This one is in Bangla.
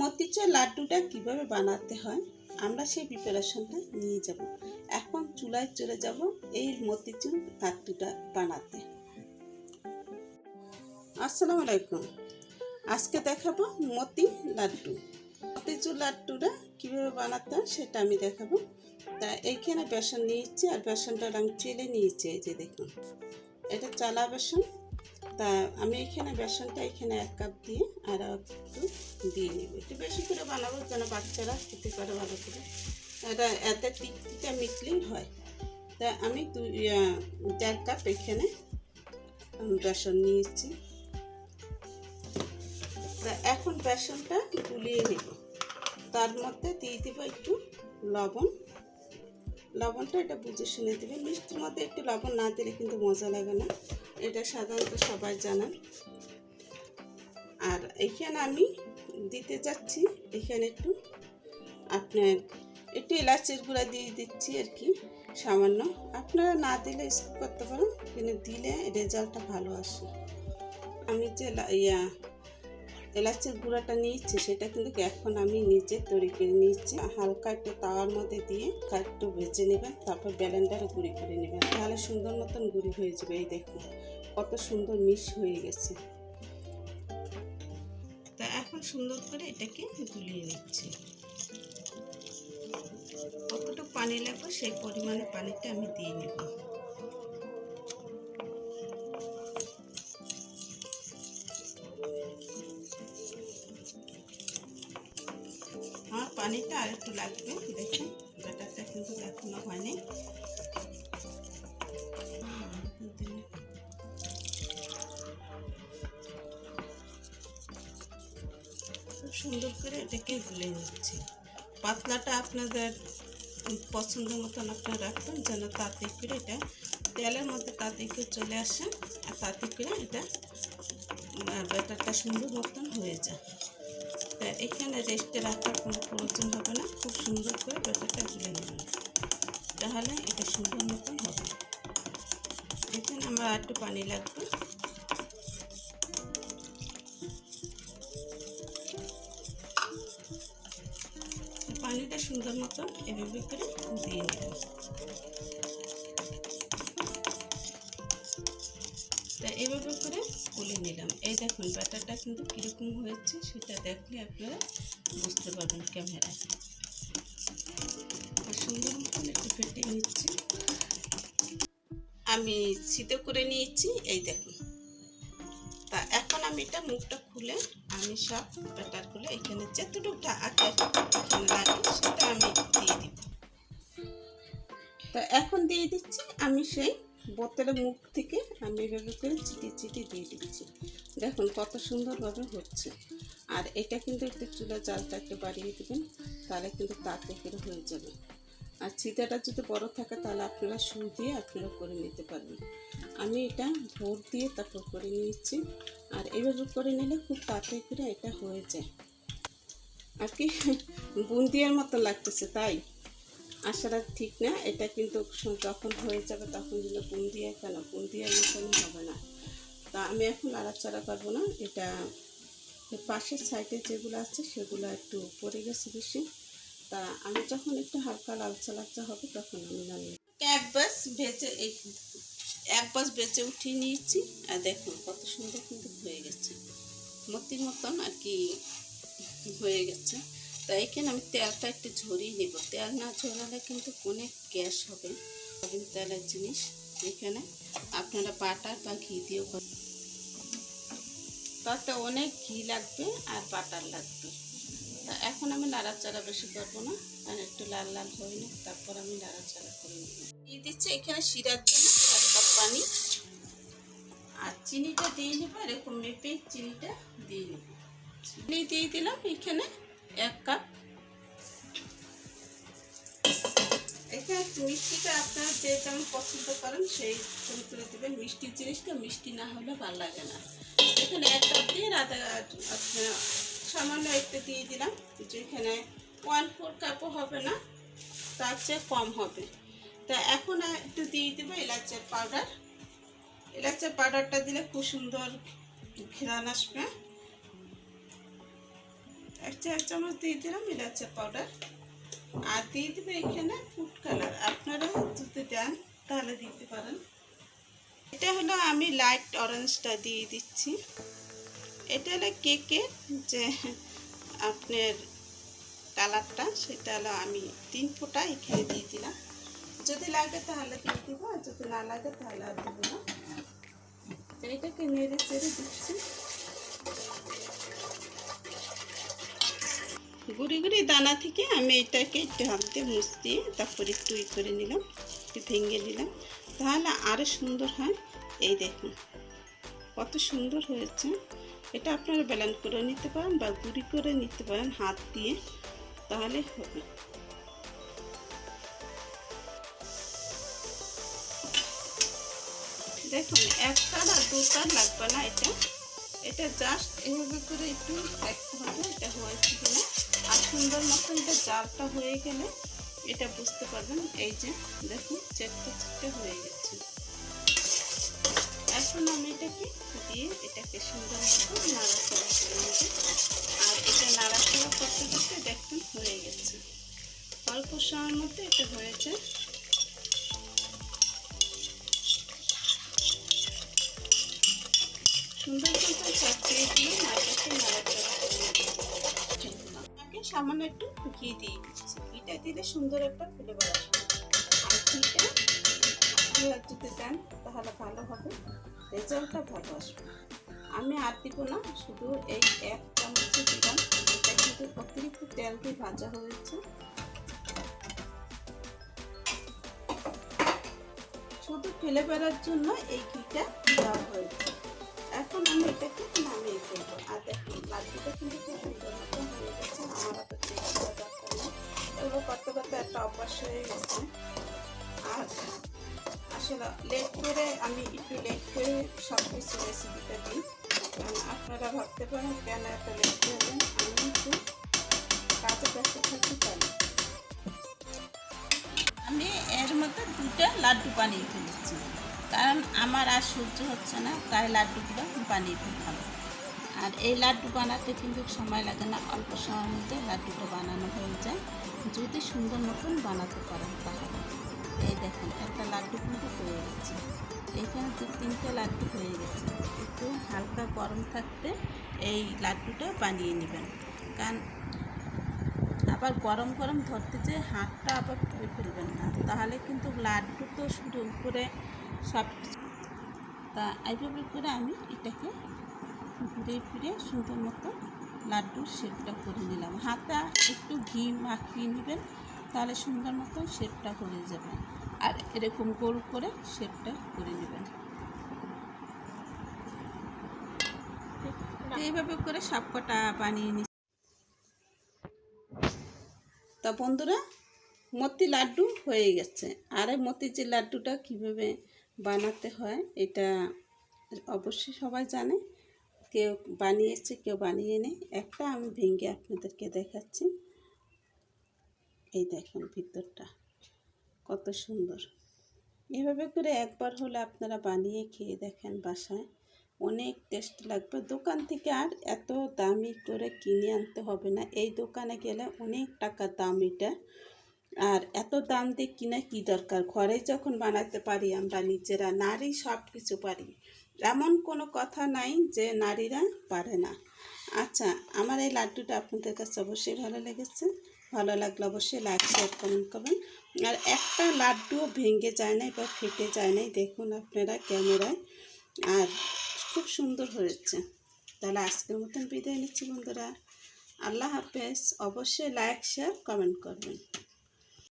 মতিচুর লাড্ডুটা কিভাবে বানাতে হয় আমরা সেই প্রিপারেশনটা নিয়ে যাব। এখন চুলায় চলে যাব এই মতিচুর লাড্ডুটা বানাতে। আসসালামু আলাইকুম। আজকে দেখাবো মতিচুর লাড্ডুটা কিভাবে বানাতে হয় সেটা আমি দেখাবো। তা এইখানে বেসন নিয়েছি আর বেসনটা আমি চেলে নিয়েছি। এই যে দেখুন, এটা চালা বেসন। তা আমি এখানে বেসনটা এখানে 1 কাপ দিয়ে আর একটু দিয়ে নেব। একটু বেশি করে বানাবো যেন বাচ্চারা খেতে পারে ভালো করে। এটা এতে টিকটিটা মিটলেই হয়। তা আমি 4 কাপ এখানে বেসন নিয়েছি। তা এখন বেসনটা গুলিয়ে নেব। তার মধ্যে দিয়ে দেবো একটু লবণ। লবণটা এটা বুঝে শুনে দেবে। মিষ্টির মধ্যে একটু লবণ না দিলে কিন্তু মজা লাগে না, এটা সাধারণত সবাই জানেন। আর এখানে আমি দিতে যাচ্ছি এখানে একটু এলাচের গুঁড়া দিয়ে দিচ্ছি আর কি, সামান্য। আপনারা না দিলে স্কিপ করতে পারেন, কিন্তু দিলে রেজাল্টটা ভালো আসে। আমি যে এলাচের গুঁড়াটা নিয়েছি সেটা কিন্তু এখন আমি নিজে তৈরি করে নিয়েছি। হালকা একটু তাওয়ার মধ্যে দিয়ে একটু ভেজে নেবেন, তারপর ব্লেন্ডারে গুঁড়ি করে নেবেন, তাহলে সুন্দর মতন গুঁড়ি হয়ে যাবে। এই দেখুন কত সুন্দর মিক্স হয়ে গেছে। তা এখন সুন্দর করে এটাকে গুলিয়ে নিচ্ছি। কতটুকু পানি লাগবে সেই পরিমাণে পানিটা আমি দিয়ে নেব। আমার পানিটা আর একটু লাগবে। দেখুন ব্যাটারটা কিন্তু এখনো হয়নি। খুব সুন্দর করে এটাকে গুলে নিচ্ছি। পাতলাটা আপনাদের পছন্দ মতন আপনারা রাখবেন, যেন তাতে করে এটা তেলের মধ্যে তাতে করে চলে আসে আর তাতে করে এটা ব্যাটারটা সুন্দর মতন হয়ে যায়। তা এখানে রেস্টে রাখার কোনো প্রয়োজন হবে না। খুব সুন্দর করে ব্যাটারটা গুলে নেবেন, তাহলে এটা সুন্দর মতন হবে। এখানে আমার একটু পানি লাগবে। পানিটা সুন্দর মতন এভাবে করে দিয়ে নেবেন। তা এভাবে করে গুলে নিলাম। এই দেখুন ব্যাটারটা কিন্তু কীরকম হয়েছে সেটা দেখলে আপনারা বুঝতে পারবেন ক্যামেরায়। আর সুন্দর মতন একটু ফেটে নিচ্ছি। আমি সিদ্ধ করে নিয়েছি, এই দেখুন। তা এখন আমি এটা মুখটা খুলে আমি সব ব্যাটারগুলো এখানে যতটুকু আগে এখানে লাগে সেটা আমি দিয়ে দিব। তা এখন দিয়ে দিচ্ছি আমি সেই বোতলের মুখ থেকে আমি এভাবে করে চিটিয়ে দিয়ে দিচ্ছি। দেখুন কত সুন্দরভাবে হচ্ছে। আর এটা কিন্তু একটু চুলা জালটা একটু বাড়িয়ে দেবেন, তাহলে কিন্তু তাড়াতাড়ি করে হয়ে যাবে। আর ছিদাটা যদি বড় থাকে তাহলে আপনারা সুই দিয়ে আপনারা করে নিতে পারবেন। আমি এটা ভোর দিয়ে তারপর করে নিয়েছি। আর এইভাবে করে নিলে খুব তাড়াতাড়ি করে এটা হয়ে যায় আর কি। বুন্দিয়ার মতো লাগতেছে, তাই আসাটা ঠিক না। এটা কিন্তু যখন হয়ে যাবে তখন কিন্তু বুন্দিয়ার মতনই হবে না। তা আমি এখন নাড়াচাড়া করবো না। এটা পাশের সাইডে যেগুলো আছে সেগুলো একটু পড়ে গেছে বেশি। তা আমি যখন একটু হালকা লালচা হবে তখন আমি নামিয়ে এক বাস ভেজে উঠিয়ে নিয়েছি। আর দেখুন কত সুন্দর কিন্তু হয়ে গেছে, মতির মতন আর কি হয়ে গেছে। তাই এখানে আমি তেলটা একটু ঝরিয়ে নেব। তেল না ঝরালে কিন্তু অনেক গ্যাস হবে তেলের জিনিস। এখানে আপনারা বাটার বা ঘি দিয়েও করেন, তাতে অনেক ঘি লাগবে আর বাটার লাগবে। তা এখন আমি নাড়াচাড়া বেশি করবো না, কারণ একটু লাল লাল হয়ে না, তারপর আমি নাড়াচাড়া করে নেব। দিয়ে দিচ্ছি এখানে শিরার জন্য 1 কাপ পানি। আর চিনিটা দিয়ে নেবো, এরকম মেপে চিনিটা দিয়ে নেব। চিনি দিয়ে দিলাম এখানে 1 কাপ। এখানে মিষ্টিটা আপনারা যে যেমন পছন্দ করেন সেই করে দেবেন। মিষ্টি জিনিসটা মিষ্টি না হলে ভালো লাগে না। এখানে 1 কাপ দিয়ে সামান্য একটু দিয়ে দিলাম, যেখানে 1/4 কাপও হবে না, তার চেয়ে কম হবে। তা এখন একটু দিয়ে দেবো এলাচের পাউডার। এলাচের পাউডারটা দিলে খুব সুন্দর ঘ্রাণ আসবে। 1 চা চামচ দিয়ে দিলাম এলাচের পাউডার, আর দিয়ে দেবে এখানে ফুড কালার। আপনারা যদি দেন তাহলে দিতে পারেন। এটা হলো আমি লাইট অরেঞ্জটা দিয়ে দিচ্ছি। এটা হলো কেকের যে আপনার কালারটা, সেটা হলো আমি 3 ফোঁটা এখানে দিয়ে দিলাম। যদি লাগে তাহলে দিয়ে দিব, আর যদি না লাগে তাহলে আর দেবো না। এইটাকে নেড়ে চেড়ে দিচ্ছি। গুড়ি গুড়ি দানা থেকে আমি এটাকে একটু হাত দিয়ে মুছ দিয়ে তারপর একটু করে নিলাম, একটু ভেঙে নিলাম, তাহলে আরও সুন্দর হয়। এই দেখুন কত সুন্দর হয়েছে। এটা আপনারা ব্লেন্ড করে নিতে পারেন বা গুঁড়ি করে নিতে পারেন হাত দিয়ে, তাহলে হবে। দেখুন একটা না দুটা লাগবে না, এটা জাস্ট এইভাবে করে একটু দেখতে হবে এটা হয়েছে কিনা। আর সুন্দর মতো এটা জালটা হয়ে গেলে এটা বুঝতে পারবেন। এই যে দেখুন চেটে চেটে হয়ে গেছে। এখন আমি এটাকে দিয়ে এটাকে সুন্দর মতো নাড়াচাড়া করে নেব। আর এটা নাড়াচাড়া করতে করতে দেখুন হয়ে গেছে, অল্প সময়ের মধ্যে এটা হয়েছে। সুন্দর মতো চাপিয়ে দিয়ে নাড়াতে নাড়াচাড়া করে নেব। আপনাকে সামান্য একটু ঘি দিয়ে দিচ্ছি, ঘিটা দিলে সুন্দর একটা ফ্লেভার আসবে। আর ঘিটা যদি দেন তাহলে ভালো হবে, রেজাল্টটা ভালো আসবে। আমি আর দিব না, শুধু এই 1 চামচ দিলাম। এটা কিন্তু অতিরিক্ত তেল দিয়ে ভাজা হয়েছে, শুধু ফ্লেভারের জন্য এই ঘিটা দেওয়া হয়েছে। এখন আমি এটাকে নামিয়ে ফেলবো। আর দেখুন লাড্ডুটা কিন্তু খুব সুন্দর মতো হয়ে গেছে। আমার হাতে তেল দেওয়া দরকার নেই, এগুলো করতে করতে একটা অভ্যাস হয়ে গেছে। আর আসলে লেট করে আমি একটু লেট করে সব কিছু রেসিপিটা দিই, কারণ আপনারা ভাবতে পারেন কেন এত লেট করবেন। আমি একটু কাজে ব্যস্ত থাকতে পারি। আমি এর মধ্যে 2টা লাড্ডু বানিয়ে ফেলেছি, কারণ আমার আর সহ্য হচ্ছে না, তাই লাড্ডুগুলো বানিয়ে ফেললাম। আর এই লাড্ডু বানাতে কিন্তু সময় লাগে না, অল্প সময়ের মধ্যে লাড্ডুটা বানানো হয়ে যায় যদি সুন্দর মতন বানাতে পারেন তাহলে। এই দেখুন একটা লাড্ডু কিন্তু হয়ে গেছে, এখানে 2-3টে লাড্ডু হয়ে গেছে। একটু হালকা গরম থাকতে এই লাড্ডুটা বানিয়ে নেবেন, কারণ আবার গরম গরম ধরতে যেয়ে হাতটা আবার পুড়ে ফেলবেন না, তাহলে কিন্তু লাড্ডু তো শুধু উপরে সব কিছু। তা এইভাবে করে আমি এটাকে ঘুরে ফিরে সুন্দর মতো লাড্ডুর শেপটা করে নিলাম। হাতটা একটু ঘি মাখিয়ে নেবেন, তাহলে সুন্দর মতো শেপটা হয়ে যাবে। আর এরকম গোল করে শেপটা করে নেবেন। এইভাবে করে সবকটা বানিয়ে নিচ্ছি। তা বন্ধুরা, মতি লাড্ডু হয়ে গেছে। আর এই মতিচুর লাড্ডুটা কীভাবে বানাতে হয় এটা অবশ্যই সবাই জানে, কেউ বানিয়েছে কেউ বানিয়ে নেই। একটা আমি ভেঙে আপনাদেরকে দেখাচ্ছি। এই দেখুন ভিতরটা কত সুন্দর। এভাবে করে একবার হলে আপনারা বানিয়ে খেয়ে দেখেন বাসায়, অনেক টেস্ট লাগবে। দোকান থেকে আর এত দামি করে কিনে আনতে হবে না, এই দোকানে গেলে অনেক টাকা দাম এটা। আর এত দাম দিয়ে কিনে কী দরকার, ঘরে যখন বানাতে পারি আমরা নিজেরা, নারী সব কিছু পারি, এমন কোনো কথা নাই যে নারীরা পারে না। আচ্ছা, আমার এই লাড্ডুটা আপনাদের কাছে অবশ্যই ভালো লেগেছে। ভালো লাগলে অবশ্যই লাইক শেয়ার কমেন্ট করবেন। আর একটা লাড্ডুও ভেঙে যায় নাই বা ফেটে যায় নাই, দেখুন আপনারা ক্যামেরায়। আর খুব সুন্দর হয়েছে। তাহলে আজকের মতন বিদায় নিচ্ছি বন্ধুরা, আল্লাহ হাফেজ। অবশ্যই লাইক শেয়ার কমেন্ট করবেন।